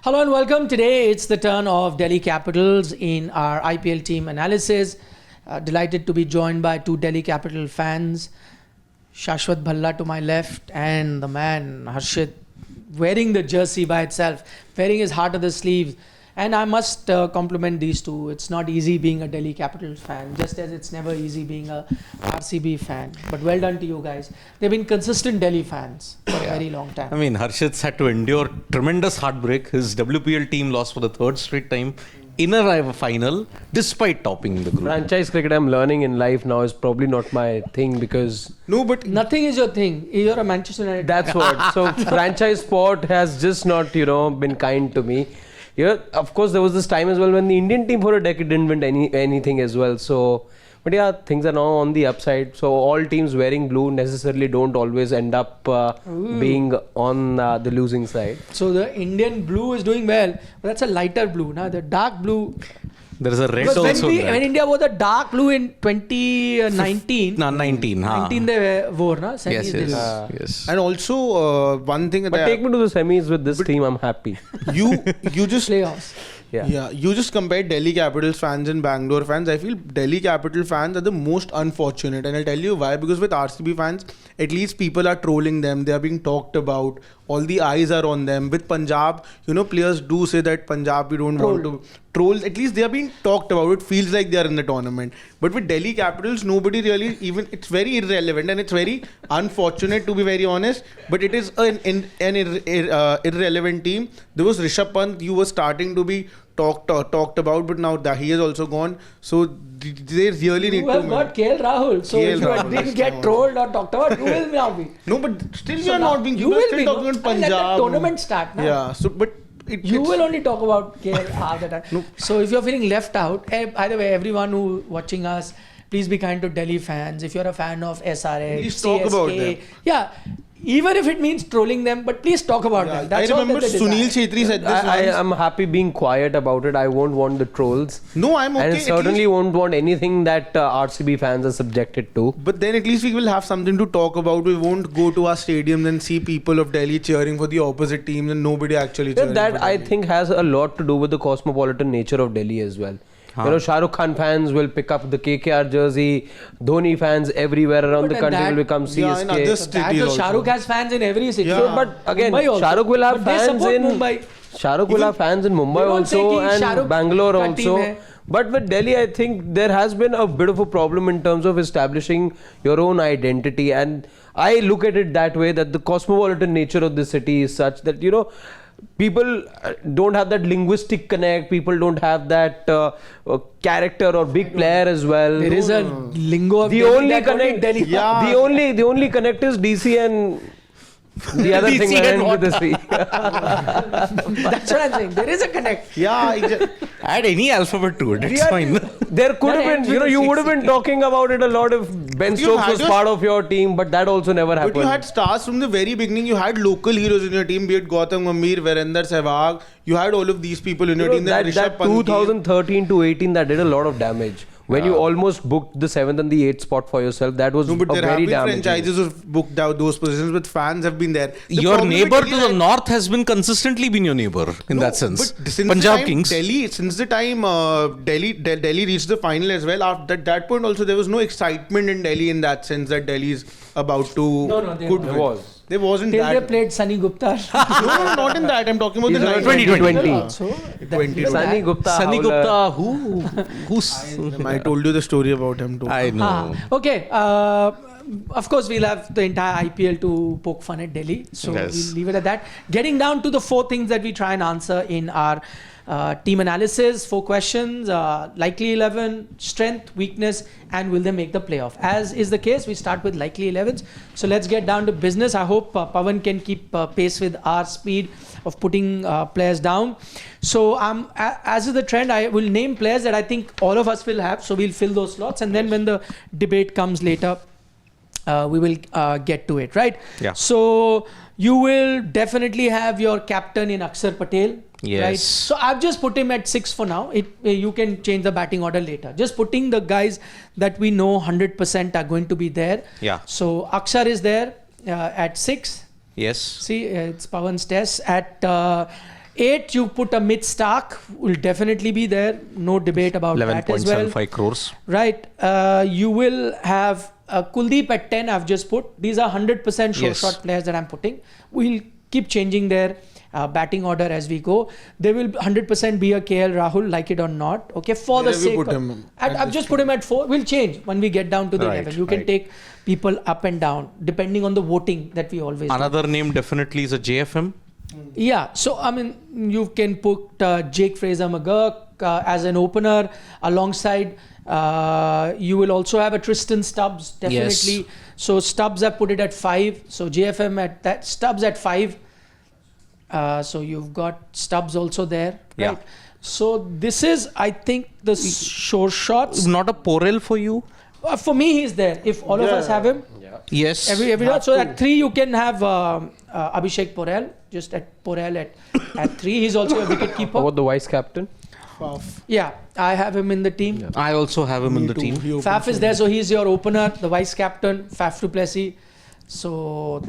Hello and welcome. Today it's the turn of Delhi Capitals in our IPL team analysis. Delighted to be joined by two Delhi Capital fans, Shashwat Bhalla to my left and the man Harshit wearing the jersey by itself, wearing his heart on the sleeve. And I must compliment these two. It's not easy being a Delhi Capitals fan, just as it's never easy being a RCB fan. But well done to you guys. They've been consistent Delhi fans for a very long time. I mean, Harshit's had to endure tremendous heartbreak. His WPL team lost for the third straight time in a final, despite topping the group. Franchise cricket I'm learning in life now is probably not my thing because... No, but nothing is your thing. You're a Manchester United. That's what. So franchise sport has just not, been kind to me. Yeah, of course, there was this time as well when the Indian team for a decade didn't win anything as well. So, but yeah, things are now on the upside. So all teams wearing blue necessarily don't always end up being on the losing side. So the Indian blue is doing well, but that's a lighter blue. Now the dark blue. There is a red Because also. when India wore the dark blue in 2019. 19 they wore, na? Semis Yes. And also one thing But take me to the semis with this team, I'm happy. you just playoffs. Yeah, you just compare Delhi Capitals fans and Bangalore fans. I feel Delhi Capital fans are the most unfortunate, and I'll tell you why. Because with RCB fans, at least people are trolling them. They are being talked about. All the eyes are on them. With Punjab, players do say that Punjab we don't want to troll. At least they are being talked about. It feels like they are in the tournament. But with Delhi Capitals, nobody really even. It's very irrelevant and it's very unfortunate to be very honest. But it is an irrelevant team. There was Rishabh Pant. You were starting to be talked about, but now that he is also gone, so they really need to. You have got KL Rahul, so if you didn't get trolled or talked about, you will now be. No, but still you are not being. You will still be talking about Punjab. Let the tournament start now. Yeah, so but you will only talk about KL half the time. No. So if you're feeling left out, either way, everyone who watching us, please be kind to Delhi fans. If you're a fan of SRH, please CSK, talk about them. Yeah. Even if it means trolling them, but please talk about them. That's I remember Sunil Chhetri said this I am happy being quiet about it. I won't want the trolls. No, I'm okay. And certainly won't want anything that RCB fans are subjected to. But then at least we will have something to talk about. We won't go to our stadiums and see people of Delhi cheering for the opposite teams and nobody actually cheering That for I Delhi. think has a lot to do with the cosmopolitan nature of Delhi as well. Shah Rukh Khan fans will pick up the KKR jersey. Dhoni fans everywhere around the country will become CSK. Shah Rukh has fans in every city. Yeah. So, but again, Shah Rukh will have fans in Mumbai. Shah Rukh will have fans in Mumbai also and Bangalore also. But with Delhi, I think there has been a bit of a problem in terms of establishing your own identity. And I look at it that way, that the cosmopolitan nature of the city is such that, people don't have that linguistic connect. People don't have that character or big player as well. There is a lingo of the Delhi only that connect. only Delhi. Yeah. The only connect is DC and the other thing ends with the C. That's what I'm saying. There is a connect. Yeah, Add any alphabet to it. It's fine. There could have been, you would have been talking about it a lot if Ben Stokes was part of your team, but that also never happened. But you had stars from the very beginning. You had local heroes in your team, be it Gautam Gambhir, Virender Sehwag. You had all of these people in your team. That Rishabh Pant 2013 to 18, that did a lot of damage. When you almost booked the 7th and the 8th spot for yourself, that was No, but there have very been damaging. franchises who've booked out those positions, but fans have been there. Your neighbor to the north has been consistently been your neighbor in that sense. But since Punjab the time Kings. Since the time Delhi reached the final as well, after that point also there was no excitement in Delhi in that sense that Delhi is about to there was. There wasn't Till that. they played Sunny Gupta. No, not in that. I'm talking about the 2020. So, 2020. Sunny Gupta. Sunny Howler. Gupta, who's... I told you the story about him too. I know. Okay. Of course, we'll have the entire IPL to poke fun at Delhi. So Yes. we'll leave it at that. Getting down to the 4 things that we try and answer in our team analysis. 4 questions. Likely 11, strength, weakness, and will they make the playoff? As is the case, we start with likely 11s. So let's get down to business. I hope Pawan can keep pace with our speed of putting players down. So as is the trend, I will name players that I think all of us will have. So we'll fill those slots. And then when the debate comes later, we will get to it, right? Yeah. So you will definitely have your captain in Akshar Patel. Yes. Right? So I've just put him at 6 for now. You can change the batting order later. Just putting the guys that we know 100% are going to be there. Yeah. So Akshar is there at 6. Yes. See, it's Pawan's test. At 8, you put a mid Stark, will definitely be there. No debate about that as well. 11.75 crores. Right. You will have Kuldeep at 10, I've just put. These are 100% short shot players that I'm putting. We'll keep changing their batting order as we go. There will 100% be a KL Rahul, like it or not. Okay, for Where the have you sake put of... him I've just put him at 4. We'll change when we get down to the 11. You can take people up and down, depending on the voting that we always do. Another name definitely is a JFM. Yeah, so I mean, you can put Jake Fraser McGurk as an opener alongside. You will also have a Tristan Stubbs, definitely. Yes. So Stubbs, I put it at 5. So JFM at that, Stubbs at 5. So you've got Stubbs also there, right? Yeah. So this is, I think, the short shots. Not a Porel for you? For me, he's there. If all of us have him. Yes. Every so at 3 you can have Abhishek Porel, just at Porel at 3. He's also a wicket keeper. How about the vice captain? Faf. Yeah, I have him in the team. I also have him in the too. team. He opens Faf is for there, me. so he's your opener, the vice captain, Faf du Plessis. So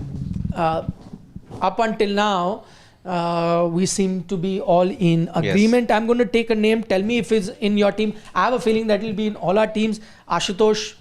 up until now, we seem to be all in agreement. I'm going to take a name. Tell me if it's in your team. I have a feeling that it'll be in all our teams. Ashutosh.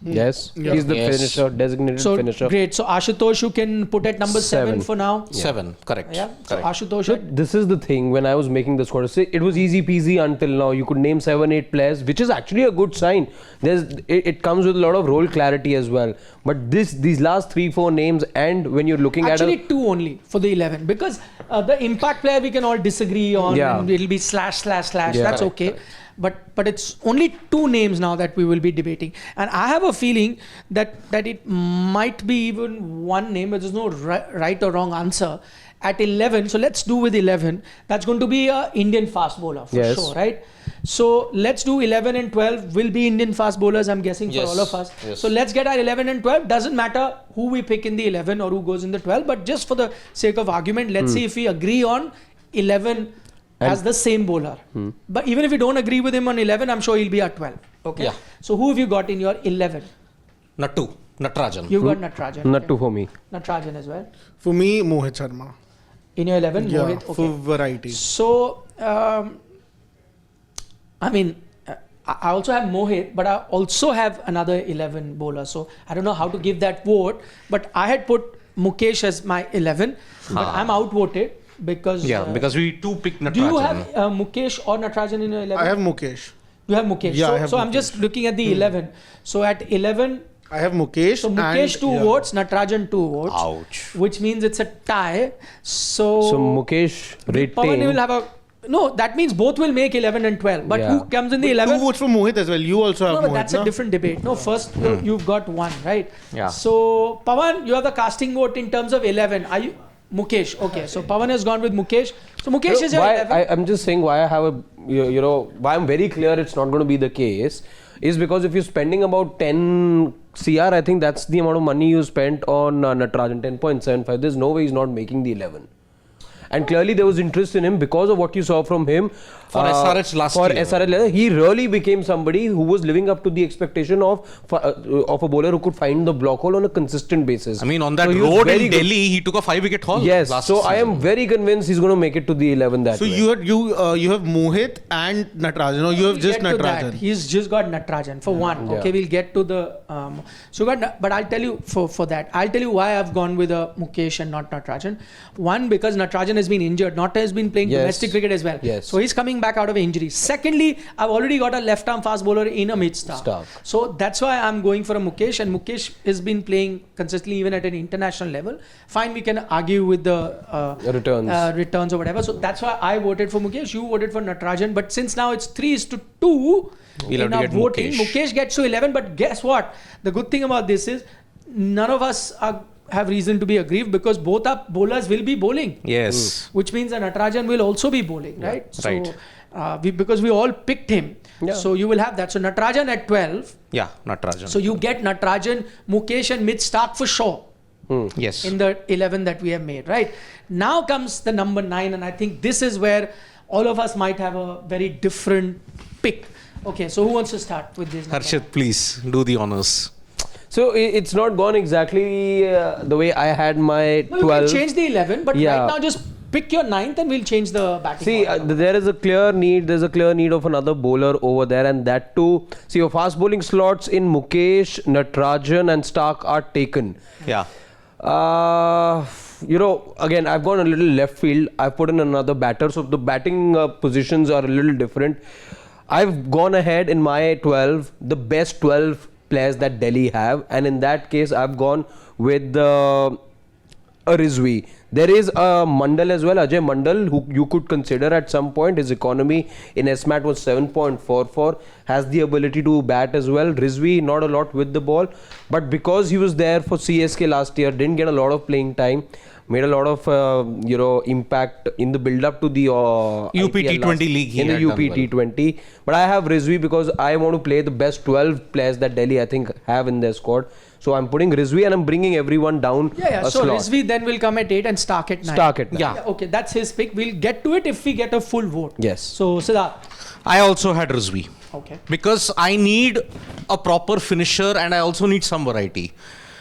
Yes, Yeah. he's the Yes. finisher, designated So finisher. great. So Ashutosh, you can put at number 7 for now. 7, correct. Yeah. So Correct. Ashutosh. So this is the thing, when I was making the squad, it was easy peasy until now. You could name 7, 8 players, which is actually a good sign. It comes with a lot of role clarity as well. But these last 3, 4 names, and when you're looking Actually, at 2 only for the 11, because the impact player we can all disagree on. Yeah. And it'll be ///. Yeah. That's okay. But it's only 2 names now that we will be debating, and I have a feeling that it might be even 1 name, but there's no right or wrong answer. At 11, so let's do with 11. That's going to be a Indian fast bowler for Yes. sure, right? So let's do 11 and 12 will be Indian fast bowlers, I'm guessing, for Yes. all of us. Yes. So let's get our 11 and 12. Doesn't matter who we pick in the 11 or who goes in the 12, but just for the sake of argument, let's see if we agree on 11 as the same bowler. But even if we don't agree with him on 11, I'm sure he'll be at 12. Okay. Yeah. So who have you got in your 11? Nattu, Natarajan. You've got Natarajan. not okay. two for me. Natarajan as well. For me, Mohit Sharma. In your 11, Yeah, Mohit. for Okay. variety. So, I mean, I also have Mohit, but I also have another 11 bowler. So I don't know how to give that vote. But I had put Mukesh as my 11, but I'm outvoted because. Because we 2 picked Natarajan. Do you have Mukesh or Natarajan in your 11? I have Mukesh. You have Mukesh. Yeah, so I have so I'm Mukesh. just looking at the 11. So at 11, I have Mukesh. so Mukesh and, 2 votes, Natarajan 2 votes. Ouch. Which means it's a tie. So Mukesh Pawan will rating. have a. No, that means both will make 11 and 12. But Yeah. who comes in the 2 11? votes for Mohit as well. You also have No, but Mohit. that's a different debate. No, first you've got 1, right? Yeah. So Pawan, you have the casting vote in terms of 11. Are you Mukesh? Okay, so Pawan has gone with Mukesh. So Mukesh is your 11. I'm just saying why I have a, why I'm very clear it's not going to be the case is because if you're spending about 10 CR, I think that's the amount of money you spent on Natarajan, 10.75. There's no way he's not making the 11. And clearly there was interest in him because of what you saw from him. For SRH last for year. SRH, he really became somebody who was living up to the expectation of a bowler who could find the block hole on a consistent basis. I mean, on that So he was road very in good. Delhi, he took a 5-wicket haul. Yes, last so I am season. very convinced he's going to make it to the 11 that So way. you have Mohit and Natarajan. Or you have We'll just get to that. Natarajan. He's just got Natarajan for 1. Yeah. Okay, we'll get to the. But I'll tell you for that. I'll tell you why I've gone with a Mukesh and not Natarajan. 1, because Natarajan has been injured. Not has been playing Yes. domestic cricket as well. Yes. So he's coming back out of injury. Secondly, I've already got a left-arm fast bowler in a mid-Stark. Stark. So that's why I'm going for a Mukesh. And Mukesh has been playing consistently even at an international level. Fine, we can argue with the returns or whatever. So that's why I voted for Mukesh. You voted for Natarajan. But since now it's 3-2 We'll have in to our get voting, Mukesh. Mukesh gets to 11. But guess what? The good thing about this is none of us have reason to be aggrieved because both our bowlers will be bowling. Yes. Which means that Natarajan will also be bowling, right? right. So, because we all picked him. Yeah. So you will have that. So Natarajan at 12. Yeah, Natarajan. So you get Natarajan, Mukesh and mid-Stark for sure yes. in the 11 that we have made, right? Now comes the number 9, and I think this is where all of us might have a very different pick. Okay, so who wants to start with this? number Harshit, please do the honors. So it's not gone exactly the way I had my nine? No, you 12. can change the 11, but Yeah. right now just pick your ninth and we'll change the batting. See, order. there is a clear need. There's a clear need of another bowler over there, and that too. See, your fast bowling slots in Mukesh, Natarajan, and Stark are taken. Yeah. Again, I've gone a little left field. I've put in another batter, so the batting positions are a little different. I've gone ahead in my 12, the best 12 players that Delhi have, and in that case, I've gone with a Rizvi. There is a Mandal as well, Ajay Mandal, who you could consider at some point. His economy in SMAT was 7.44, has the ability to bat as well. Rizvi, not a lot with the ball, but because he was there for CSK last year, didn't get a lot of playing time, made a lot of impact in the build-up to the UP IPL T20 league. in the UP T20. But I have Rizvi because I want to play the best 12 players that Delhi, I think, have in their squad. So I'm putting Rizvi and I'm bringing everyone down a So slot. Rizvi then will come at 8 and Stark at 9. Stark at 9. Yeah. Okay, that's his pick. We'll get to it if we get a full vote. Yes. So Siddharth. I also had Rizvi. Okay. Because I need a proper finisher and I also need some variety.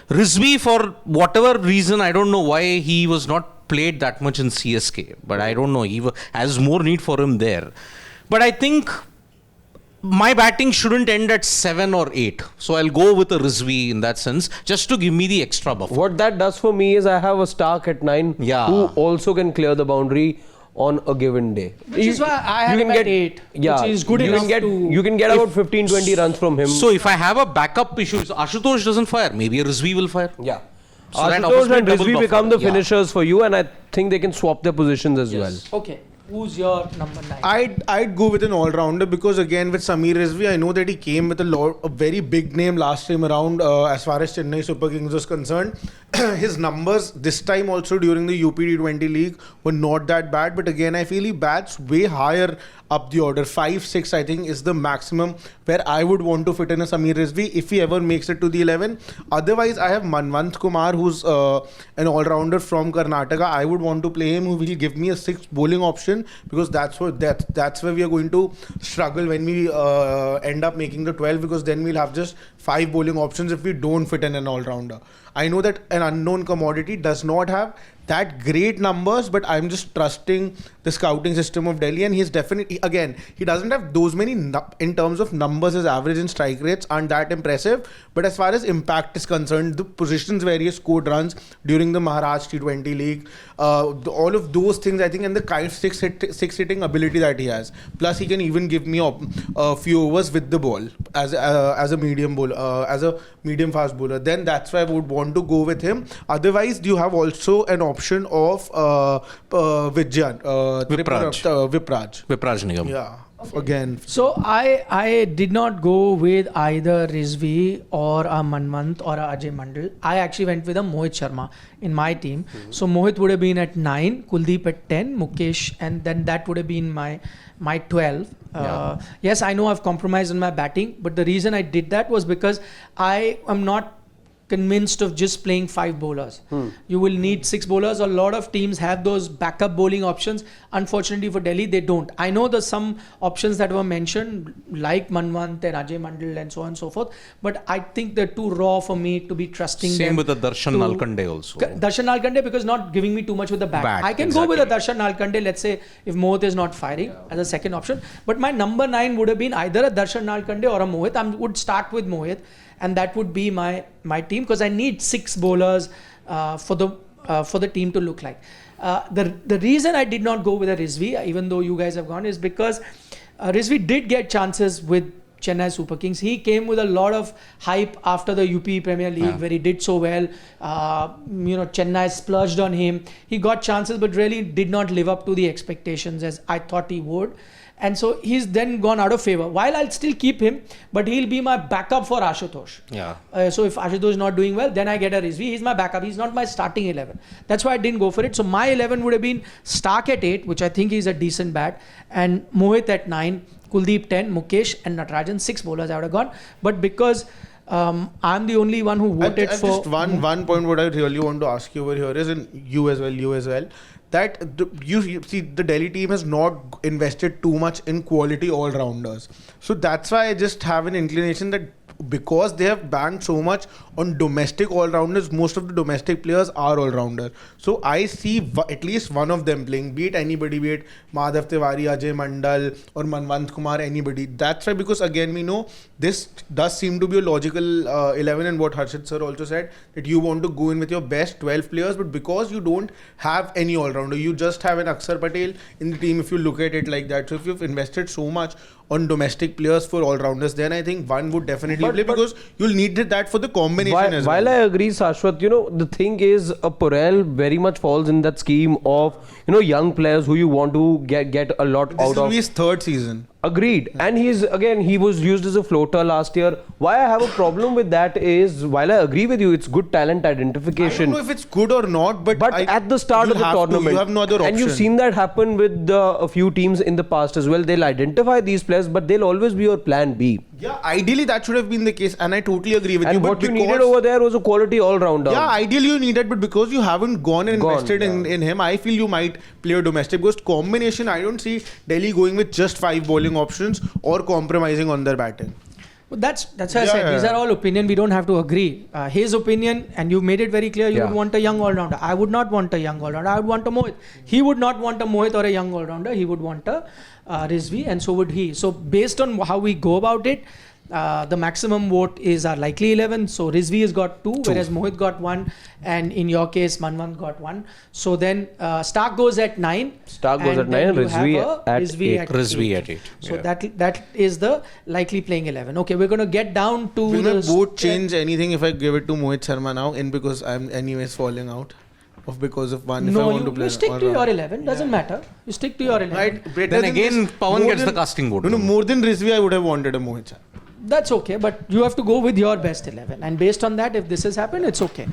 Rizvi, for whatever reason, I don't know why he was not played that much in CSK. But I don't know. He has more need for him there. But I think my batting shouldn't end at 7 or 8. So I'll go with a Rizvi in that sense, just to give me the extra buffer. What that does for me is I have a Stark at 9 Yeah. who also can clear the boundary on a given day. Which is why I had him at 8, Yeah, which is good you enough can get, to... You can get about 15-20 runs from him. So if I have a backup issue, so Ashutosh doesn't fire, maybe a Rizvi will fire. Yeah. So that offers Ashutosh me and double Rizvi buffer. become the Yeah. finishers for you, and I think they can swap their positions as well. Okay. Who's your number 9? I'd go with an all-rounder because again with Samir Rizvi, I know that he came with a very big name last time around as far as Chennai Super Kings was concerned. His numbers this time also during the UP T20 league were not that bad, but again I feel he bats way higher up the order. 5-6 I think is the maximum where I would want to fit in a Samir Rizvi if he ever makes it to the 11. Otherwise I have Manvant Kumar, who's an all-rounder from Karnataka. I would want to play him, who will give me a 6th bowling option, because that's where we are going to struggle when we end up making the 12, because then we'll have just 5 bowling options if we don't fit in an all-rounder. I know that an unknown commodity does not have that great numbers, but I'm just trusting the scouting system of Delhi, and he's definitely, again, he doesn't have those many in terms of numbers. His average and strike rates aren't that impressive, but as far as impact is concerned, the positions where he has scored runs during the Maharashtra T20 league, all of those things, I think, and the kind of six hitting ability that he has, plus he can even give me a few overs with the ball as a medium bowler, as a medium fast bowler, then that's why I would want to go with him. Otherwise, you have also an option of Vipraj Nigam. Yeah. Again. So I did not go with either Rizvi or a Manvant or a Ajay Mandal. I actually went with a Mohit Sharma in my team. So Mohit would have been at 9, Kuldeep at 10, Mukesh, and then that would have been my 12. Yes, I know I've compromised on my batting, but the reason I did that was because I am not convinced of just playing 5 bowlers. You will need 6 bowlers. A lot of teams have those backup bowling options. Unfortunately for Delhi, they don't. I know there's some options that were mentioned like Manvant and Ajay Mandal and so on and so forth, but I think they're too raw for me to be trusting them. Same with the Darshan Nalkande also. Darshan Nalkande, because not giving me too much with the bat. I can go with a Darshan Nalkande, let's say, if Mohit is not firing as a second option. But my number 9 would have been either a Darshan Nalkande or a Mohit. I would start with Mohit, and that would be my team, because I need 6 bowlers for the team to look like. The reason I did not go with a Rizvi, even though you guys have gone, is because Rizvi did get chances with Chennai Super Kings. He came with a lot of hype after the UP Premier League, where he did so well. Chennai splurged on him. He got chances, but really did not live up to the expectations as I thought he would. And so he's then gone out of favor. While I'll still keep him, but he'll be my backup for Ashutosh. Yeah. So if Ashutosh is not doing well, then I get a Rizvi. He's my backup. He's not my starting 11. That's why I didn't go for it. So my 11 would have been Stark at 8, which I think is a decent bat, and Mohit at 9, Kuldeep 10, Mukesh and Natarajan, 6 bowlers I would have gone. But because I'm the only one who voted for... Just one point what I really want to ask you over here is, and you as well, that you see the Delhi team has not invested too much in quality all-rounders. So that's why I just have an inclination that because they have banked so much on domestic all-rounders, most of the domestic players are all-rounder. So I see at least one of them playing, be it anybody, be it Madhav Tiwari, Ajay Mandal or Manwant Kumar, anybody. That's why, because again we know this does seem to be a logical 11, and what Harshit sir also said, that you want to go in with your best 12 players, but because you don't have any all-rounder, you just have an Akshar Patel in the team, if you look at it like that. So if you've invested so much on domestic players for all-rounders, then I think one would definitely play, because you'll need that for the combination as well. While I agree, Shashwat, the thing is, Porel very much falls in that scheme of, young players who you want to get a lot This out of. is his third season. Agreed. And he was used as a floater last year. Why I have a problem with that is, while I agree with you, it's good talent identification. I don't know if it's good or not, but at the start of the tournament, you have no other option. and you've seen that happen with a few teams in the past as well. They'll identify these players, but they'll always be your plan B. Yeah, ideally that should have been the case, and I totally agree with you. And But what you needed over there was a quality all-rounder. yeah, ideally you needed, but because you haven't gone and invested in him, I feel you might play a domestic. Because combination, I don't see Delhi going with just 5 bowling options or compromising on their batting. Well, that's why I said these are all opinion. We don't have to agree. His opinion, and you made it very clear, you would want a young all-rounder. I would not want a young all-rounder. I would want a Mohit. He would not want a Mohit or a young all-rounder. He would want a Rizvi, and so would he. So based on how we go about it, the maximum vote is our likely 11. So Rizvi has got 2, whereas Mohit got 1, and in your case, Manwant got 1. So then Stark goes at 9. Stark goes at 9 and Rizvi at 8. Rizvi at 8. So that is the likely playing 11. Okay, we're going to get down to Will the my vote change anything if I give it to Mohit Sharma now, because I'm anyways falling out? Because of one, if I want to play. You stick to your 11. Doesn't matter. You stick to your 11. Right. Then again, Pawan gets the casting vote. No, more than Rizvi, I would have wanted a Mohit Sharma. That's okay, but you have to go with your best 11. And based on that, if this has happened, it's okay.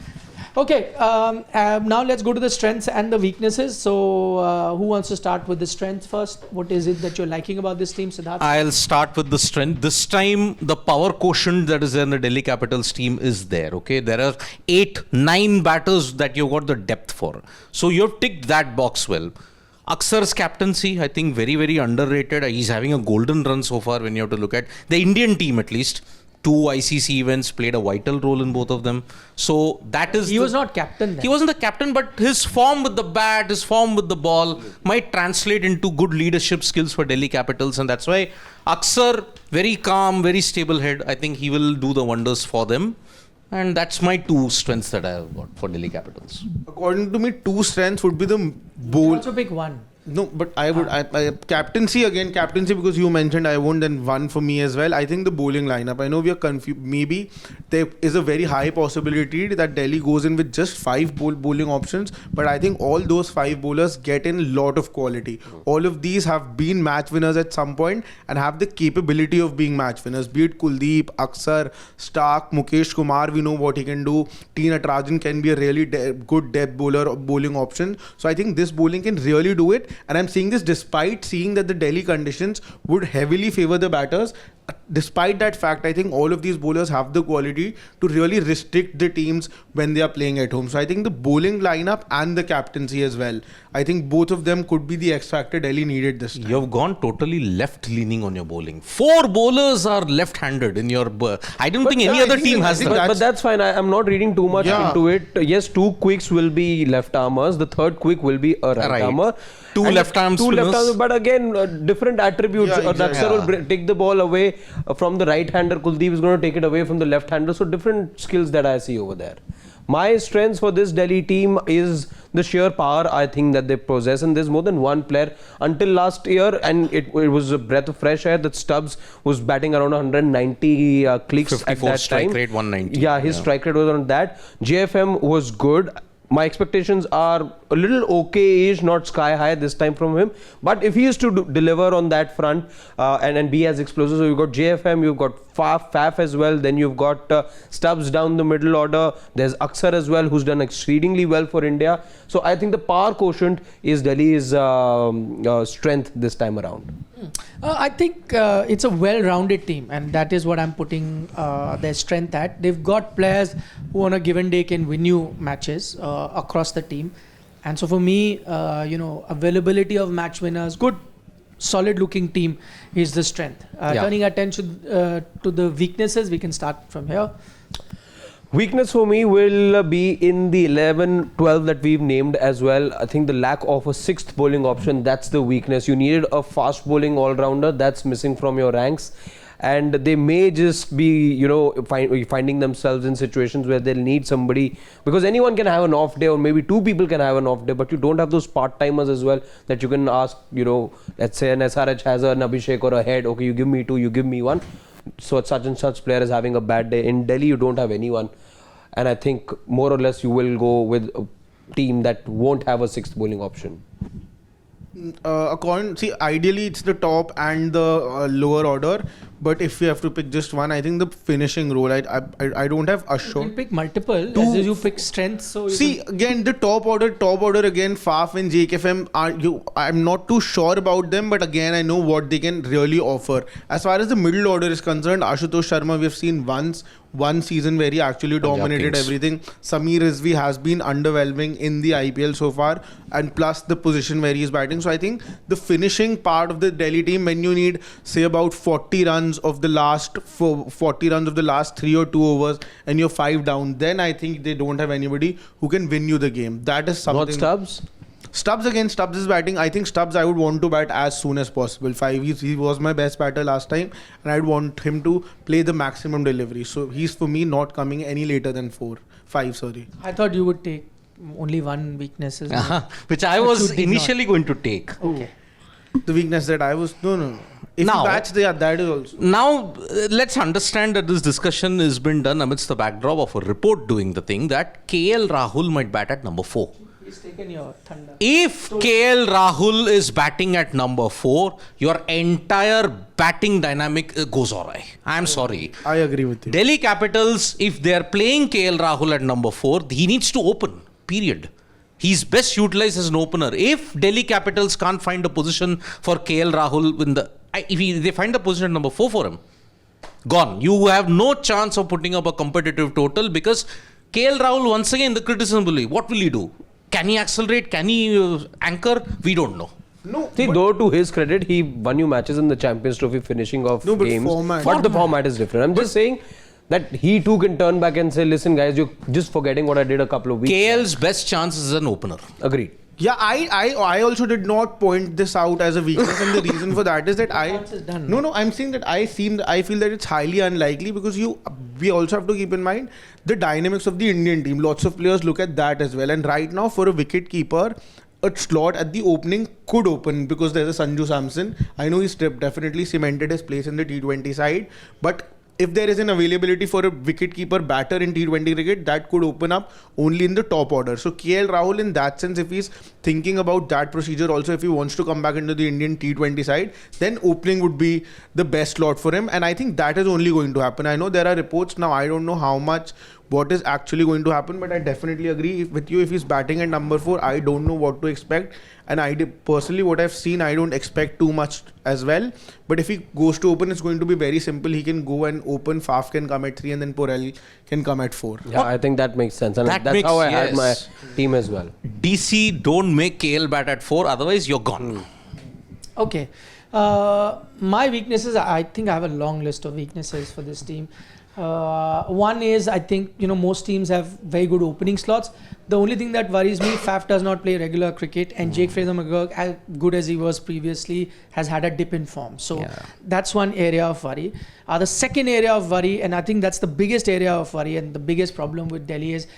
Okay, now let's go to the strengths and the weaknesses. So, who wants to start with the strengths first? What is it that you're liking about this team, Siddharth? I'll start with the strength. This time, the power quotient that is there in the Delhi Capitals team is there. Okay, there are 8-9 batters that you've got the depth for. So you've ticked that box well. Aksar's captaincy, I think, very, very underrated. He's having a golden run so far when you have to look at the Indian team, at least. 2 ICC events, played a vital role in both of them. So that is... He was not captain then. He wasn't the captain, but his form with the bat, his form with the ball might translate into good leadership skills for Delhi Capitals. And that's why Aksar, very calm, very stable head. I think he will do the wonders for them. And that's my 2 strengths that I have got for Delhi Capitals. According to me, 2 strengths would be the You bowl. also pick 1. No, but I would captaincy because you mentioned I won't, then 1 for me as well. I think the bowling lineup, I know we are confused. Maybe there is a very high possibility that Delhi goes in with just 5 bowling options, but I think all those 5 bowlers get in a lot of quality. All of these have been match winners at some point and have the capability of being match winners. Be it Kuldeep, Aksar, Stark, Mukesh Kumar, we know what he can do. T. Natarajan can be a really good depth bowler or bowling option. So I think this bowling can really do it. And I'm seeing this despite seeing that the Delhi conditions would heavily favor the batters. Despite that fact, I think all of these bowlers have the quality to really restrict the teams when they are playing at home. So I think the bowling lineup and the captaincy as well, I think both of them could be the X factor Delhi needed this time. You've gone totally left-leaning on your bowling. 4 bowlers are left-handed in your... I don't think any other team has that. But that's fine. I'm not reading too much into it. Yes, 2 quicks will be left armers. The third quick will be a right armer. 2 left-arm spinners. 2 left-armers, but again, different attributes. Aksar will take the ball away from the right-hander. Kuldeep is going to take it away from the left-hander. So different skills that I see over there. My strengths for this Delhi team is the sheer power I think that they possess, and there's more than one player. Until last year, and it was a breath of fresh air, that Stubbs was batting around 190 clicks at that 54 time. strike rate, 190. Yeah, his strike rate was on that. JFM was good. My expectations are a little okay-ish, not sky high this time from him. But if he is to deliver on that front and be as explosive, so you've got JFM, you've got Faf as well, then you've got Stubbs down the middle order. There's Aksar as well, who's done exceedingly well for India. So I think the power quotient is Delhi's strength this time around. I think it's a well-rounded team, and that is what I'm putting their strength at. They've got players who on a given day can win you matches across the team. And so for me, availability of match winners, good solid looking team is the strength. Turning attention to the weaknesses, we can start from here. Weakness for me will be in the 11-12 that we've named as well. I think the lack of a sixth bowling option, that's the weakness. You needed a fast bowling all-rounder, that's missing from your ranks. And they may just be, finding themselves in situations where they'll need somebody, because anyone can have an off day, or maybe two people can have an off day, but you don't have those part-timers as well that you can ask, let's say an SRH has an Abhishek or a Head, okay, you give me two, you give me one. So such and such player is having a bad day. In Delhi, you don't have anyone. And I think more or less you will go with a team that won't have a sixth bowling option. Ideally it's the top and the lower order, but if you have to pick just one, I think the finishing role. I don't have You can Ashok. pick multiple as you pick strengths. So Again, the top order again, Faf and JKFM I'm not too sure about them, but again I know what they can really offer. As far as the middle order is concerned, Ashutosh Sharma we've seen one season where he actually dominated Kings. everything. Samir Rizvi has been underwhelming in the IPL so far, and plus the position where he is batting. So I think the finishing part of the Delhi team, when you need say about 40 runs of the last 3 or 2 overs and you're 5 down, then I think they don't have anybody who can win you the game. That is something. Not Stubbs? Stubbs is batting. I think Stubbs I would want to bat as soon as possible. He was my best batter last time, and I'd want him to play the maximum delivery. So he's for me not coming any later than 5. I thought you would take only one weakness, Which I was initially going to take. Okay. The weakness that I was no. If Now- you batch, that is also. Now, let's understand that this discussion has been done amidst the backdrop of a report doing the thing that KL Rahul might bat at number 4. He's taken your thunder. If KL Rahul is batting at number 4, your entire batting dynamic goes awry. I'm sorry. I agree with you. Delhi Capitals, if they are playing KL Rahul at number 4, he needs to open. Period. He's best utilized as an opener. If Delhi Capitals can't find a position for KL Rahul if they find a position at number 4 for him, gone. You have no chance of putting up a competitive total, because KL Rahul, once again, the criticism will be, what will he do? Can he accelerate? Can he anchor? We don't know. No, See, though to his credit, he won you matches in the Champions Trophy finishing off No, but games. format. But the format is different. I'm just saying that he too can turn back and say, listen guys, you're just forgetting what I did a couple of weeks back." KL's best chance is an opener. Agreed. Yeah, I also did not point this out as a weakness, and the reason for that is that Chance is done. No, I'm saying that I feel that it's highly unlikely, because we also have to keep in mind the dynamics of the Indian team. Lots of players look at that as well, and right now for a wicket keeper, a slot at the opening could open, because there's a Sanju Samson. I know he's definitely cemented his place in the T20 side, but if there is an availability for a wicket-keeper batter in T20 cricket, that could open up only in the top order. So KL Rahul, in that sense, if he's thinking about that procedure also, if he wants to come back into the Indian T20 side, then opening would be the best slot for him. And I think that is only going to happen. I know there are reports now, I don't know how much, what is actually going to happen, but I definitely agree with you. If he's batting at number 4, I don't know what to expect. And personally, what I've seen, I don't expect too much as well. But if he goes to open, it's going to be very simple. He can go and open, Faf can come at 3, and then Porel can come at 4. Yeah, I think that makes sense. And That that's makes- how I had my yes. team as well. DC, don't make KL bat at 4, otherwise you're gone. Okay. My weaknesses, I think I have a long list of weaknesses for this team. One is, I think, most teams have very good opening slots. The only thing that worries me, Faf does not play regular cricket, and Jake Fraser McGurk, as good as he was previously, has had a dip in form. So that's one area of worry. The second area of worry, and I think that's the biggest area of worry and the biggest problem with Delhi, is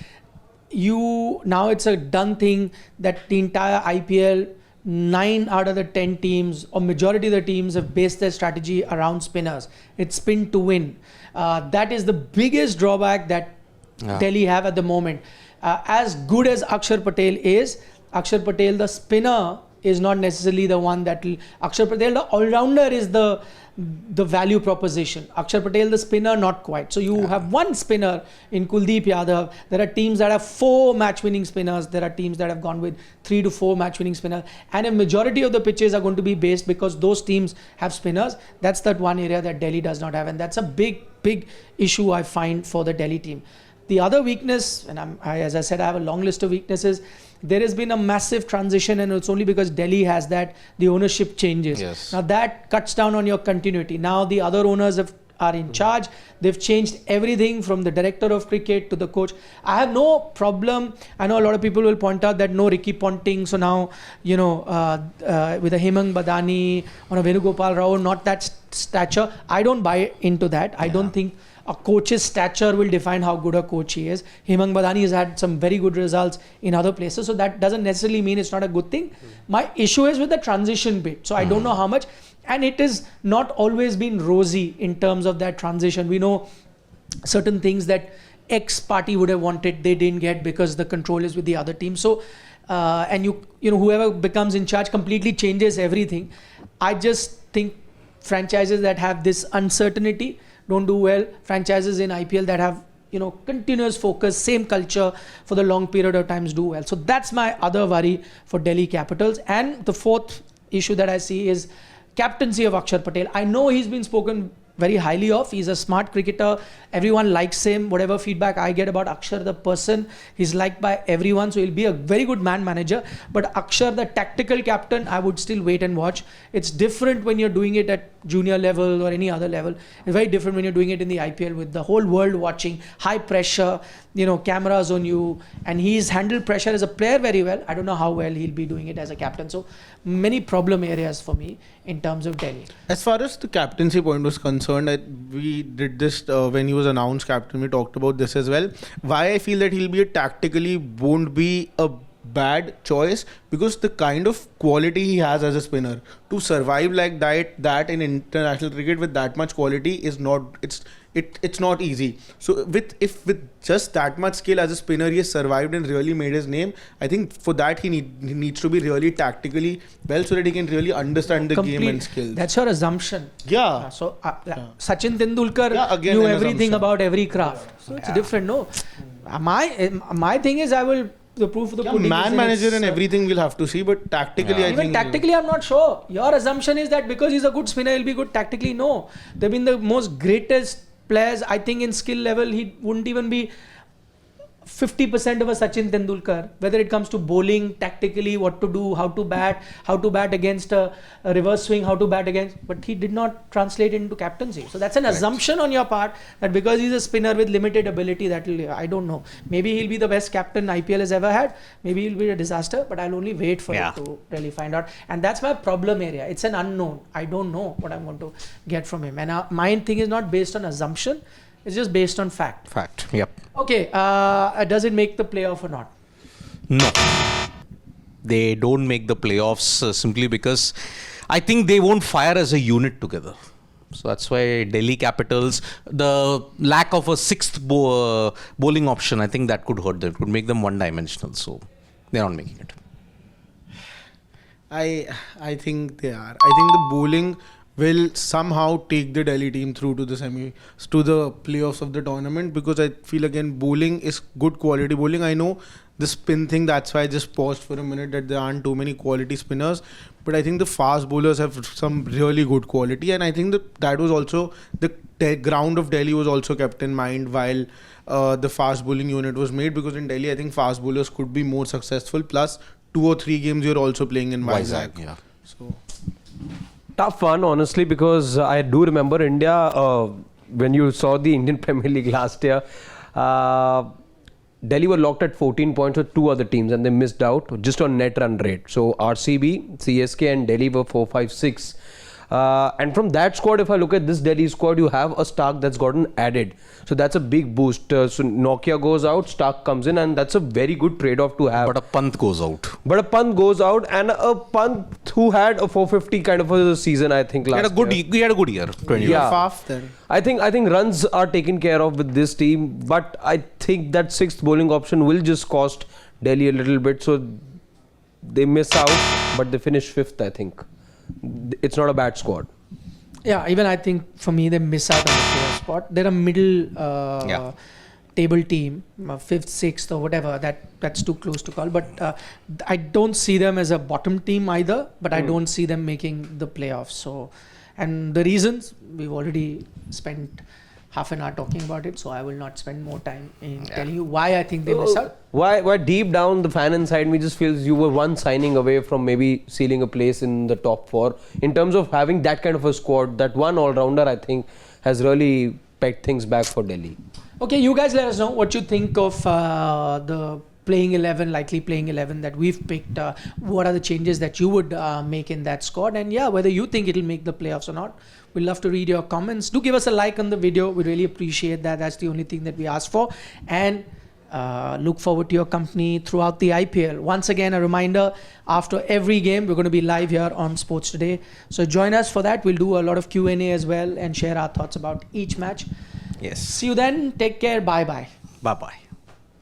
now it's a done thing that the entire IPL, 9 out of the 10 teams, or majority of the teams, have based their strategy around spinners. It's spin to win. That is the biggest drawback that Delhi have at the moment. As good as Akshar Patel is, Akshar Patel, the spinner, is not necessarily the one that will. Akshar Patel, the all-rounder, is the value proposition. Akshar Patel, the spinner, not quite. So you have one spinner in Kuldeep Yadav. There are teams that have 4 match-winning spinners. There are teams that have gone with 3 to 4 match-winning spinners. And a majority of the pitches are going to be based because those teams have spinners. That's that one area that Delhi does not have. And that's a big issue I find for the Delhi team. The other weakness, and as I said, I have a long list of weaknesses, there has been a massive transition, and it's only because Delhi has that, the ownership changes. Yes. Now that cuts down on your continuity. Now the other owners are in charge. They've changed everything from the director of cricket to the coach. I have no problem. I know a lot of people will point out that no Ricky Ponting. So now, with a Hemang Badani or a Venugopal Rao, not that stature. I don't buy into that. I don't think a coach's stature will define how good a coach he is. Hemang Badani has had some very good results in other places. So that doesn't necessarily mean it's not a good thing. My issue is with the transition bit. So I don't know how much. And it has not always been rosy in terms of that transition. We know certain things that X party would have wanted, they didn't get because the control is with the other team. So, and whoever becomes in charge completely changes everything. I just think franchises that have this uncertainty don't do well. Franchises in IPL that have continuous focus, same culture for the long period of times do well. So that's my other worry for Delhi Capitals. And the fourth issue that I see is captaincy of Akshar Patel. I know he's been spoken very highly of. He's a smart cricketer. Everyone likes him. Whatever feedback I get about Akshar, the person, he's liked by everyone. So he'll be a very good man manager. But Akshar, the tactical captain, I would still wait and watch. It's different when you're doing it at junior level or any other level. It's very different when you're doing it in the IPL with the whole world watching, high pressure, cameras on you. And he's handled pressure as a player very well. I don't know how well he'll be doing it as a captain. So many problem areas for me in terms of Delhi. As far as the captaincy point was concerned, we did this when he was announced captain. We talked about this as well. Why I feel that he'll be tactically won't be a bad choice, because the kind of quality he has as a spinner to survive like that in international cricket with that much quality is not it's not easy. So with just that much skill as a spinner, he has survived and really made his name. I think for that he needs to be really tactically well, so that he can really understand the game and skills. That's your assumption. Yeah. Sachin Tendulkar knew everything about every craft. So it's different. No, my thing is the proof of the pudding. Man manager and everything we'll have to see, but tactically, I think even tactically, I'm not sure. Your assumption is that because he's a good spinner, he'll be good tactically. No, they've been the most greatest players. I think in skill level, he wouldn't even be 50% of a Sachin Tendulkar, whether it comes to bowling, tactically, what to do, how to bat against a reverse swing, how to bat against, but he did not translate into captaincy. So that's an assumption on your part that because he's a spinner with limited ability, I don't know. Maybe he'll be the best captain IPL has ever had. Maybe he'll be a disaster, but I'll only wait for it to really find out. And that's my problem area. It's an unknown. I don't know what I'm going to get from him. And my thing is not based on assumption. It's just based on fact. Fact, yep. Okay, does it make the playoff or not? No. They don't make the playoffs simply because I think they won't fire as a unit together. So that's why Delhi Capitals, the lack of a sixth bowling option, I think that could hurt them. It could make them one-dimensional. So they're not making it. I think they are. I think the bowling will somehow take the Delhi team through to the playoffs of the tournament, because I feel again bowling is good quality bowling. I know the spin thing, that's why I just paused for a minute, that there aren't too many quality spinners, but I think the fast bowlers have some really good quality, and I think that was also the ground of Delhi was also kept in mind while the fast bowling unit was made, because in Delhi I think fast bowlers could be more successful, plus 2 or 3 games you're also playing in Vizag. Yeah. So tough one, honestly, because I do remember India, when you saw the Indian Premier League last year, Delhi were locked at 14 points with 2 other teams and they missed out just on net run rate. So RCB, CSK and Delhi were 4, 5, 6. And from that squad, if I look at this Delhi squad, you have a Stark that's gotten added. So that's a big boost. So Nokia goes out, Stark comes in, and that's a very good trade-off to have. But a Pant goes out. And a Pant who had a 450 kind of a season, I think, last year. He had a good year. 20 Yeah. then. I think runs are taken care of with this team, but I think that 6th bowling option will just cost Delhi a little bit. So they miss out, but they finish 5th, I think. It's not a bad squad. Yeah, even I think for me they miss out on the playoff spot. They're a middle table team, 5th, 6th or whatever. That's too close to call. But I don't see them as a bottom team either. But I don't see them making the playoffs. So, and the reasons we've already spent half an hour talking about it, so I will not spend more time in telling you why I think they miss out. Why deep down the fan inside me just feels you were one signing away from maybe sealing a place in the top 4 in terms of having that kind of a squad. That one all-rounder I think has really pegged things back for Delhi. Okay, you guys let us know what you think of the likely playing 11 that we've picked. What are the changes that you would make in that squad, and whether you think it'll make the playoffs or not. We'd love to read your comments. Do give us a like on the video. We really appreciate that. That's the only thing that we ask for. And look forward to your company throughout the IPL. Once again, a reminder, after every game, we're going to be live here on Sports Today. So join us for that. We'll do a lot of Q&A as well and share our thoughts about each match. Yes. See you then. Take care. Bye-bye. Bye-bye.